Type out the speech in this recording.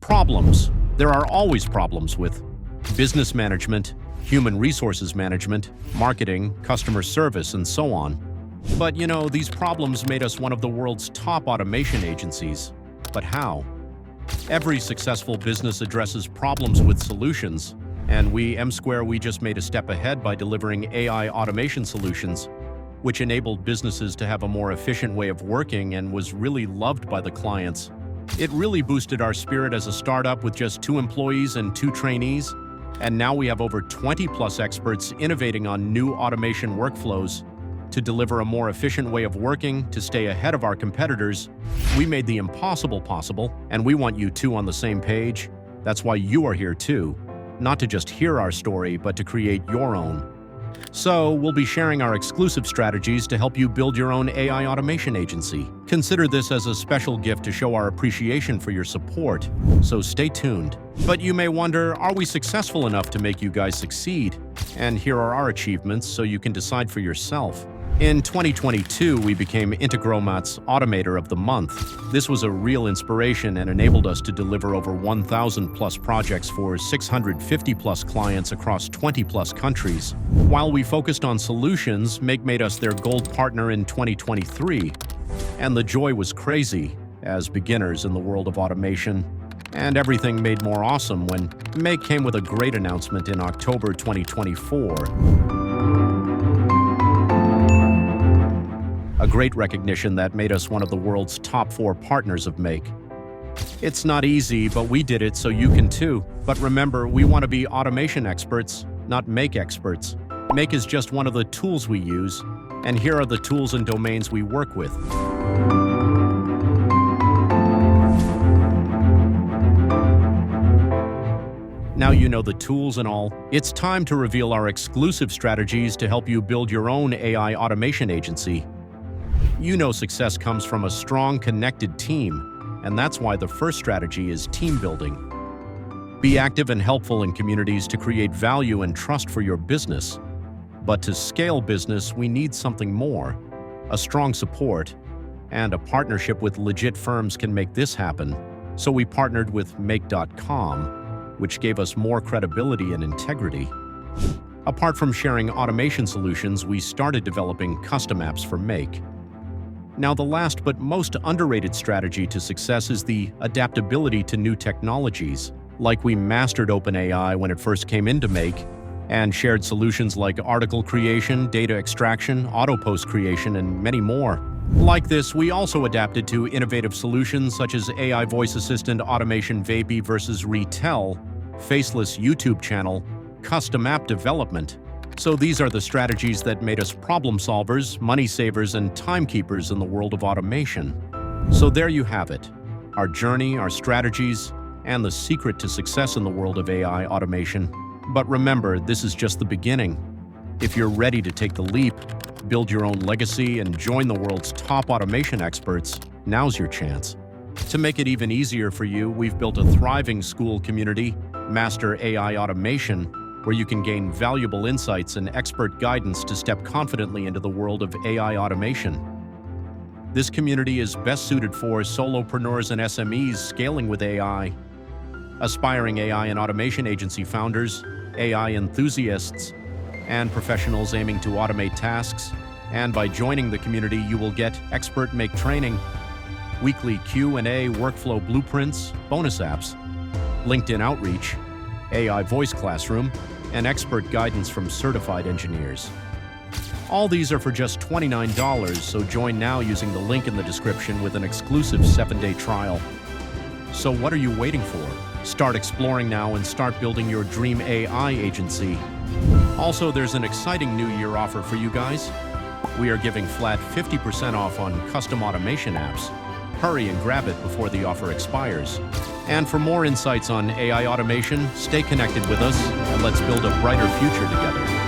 Problems. There are always problems with business management, human resources management, marketing, customer service, and so on. But you know, these problems made us one of the world's top automation agencies. But how? Every successful business addresses problems with solutions, and we, Msquare, we just made a step ahead by delivering AI automation solutions, which enabled businesses to have a more efficient way of working and was really loved by the clients. It really boosted our spirit as a startup with just 2 employees and 2 trainees, and now we have over 20+ experts innovating on new automation workflows to deliver a more efficient way of working, to stay ahead of our competitors. We made the impossible possible, and we want you two on the same page. That's why you are here too, not to just hear our story, but to create your own. So, we'll be sharing our exclusive strategies to help you build your own AI automation agency. Consider this as a special gift to show our appreciation for your support, so stay tuned. But you may wonder, are we successful enough to make you guys succeed? And here are our achievements so you can decide for yourself. In 2022, we became Integromat's Automator of the Month. This was a real inspiration and enabled us to deliver over 1,000+ projects for 650+ clients across 20+ countries. While we focused on solutions, Make made us their gold partner in 2023. And the joy was crazy, as beginners in the world of automation. And everything made more awesome when Make came with a great announcement in October 2024. A great recognition that made us one of the world's top 4 partners of Make. It's not easy, but we did it so you can too. But remember, we want to be automation experts, not Make experts. Make is just one of the tools we use, and here are the tools and domains we work with. Now you know the tools and all. It's time to reveal our exclusive strategies to help you build your own AI automation agency. You know success comes from a strong, connected team, and that's why the first strategy is team building. Be active and helpful in communities to create value and trust for your business. But to scale business, we need something more. A strong support, and a partnership with legit firms can make this happen. So we partnered with Make.com, which gave us more credibility and integrity. Apart from sharing automation solutions, we started developing custom apps for Make. Now, the last but most underrated strategy to success is the adaptability to new technologies. Like we mastered OpenAI when it first came into Make, and shared solutions like article creation, data extraction, auto post creation, and many more. Like this, we also adapted to innovative solutions such as AI voice assistant automation Vapey versus Retell, faceless YouTube channel, custom app development. So these are the strategies that made us problem solvers, money savers, and timekeepers in the world of automation. So there you have it, our journey, our strategies, and the secret to success in the world of AI automation. But remember, this is just the beginning. If you're ready to take the leap, build your own legacy, and join the world's top automation experts, now's your chance. To make it even easier for you, we've built a thriving school community, MASTER AI Automation, where you can gain valuable insights and expert guidance to step confidently into the world of AI automation. This community is best suited for solopreneurs and SMEs scaling with AI, aspiring AI and automation agency founders, AI enthusiasts, and professionals aiming to automate tasks. And by joining the community, you will get expert Make training, weekly Q&A workflow blueprints, bonus apps, LinkedIn outreach, AI voice classroom, and expert guidance from certified engineers. All these are for just $29, so join now using the link in the description with an exclusive 7-day trial. So what are you waiting for? Start exploring now and start building your dream AI agency. Also, there's an exciting new year offer for you guys. We are giving flat 50% off on custom automation apps. Hurry and grab it before the offer expires. And for more insights on AI automation, stay connected with us and let's build a brighter future together.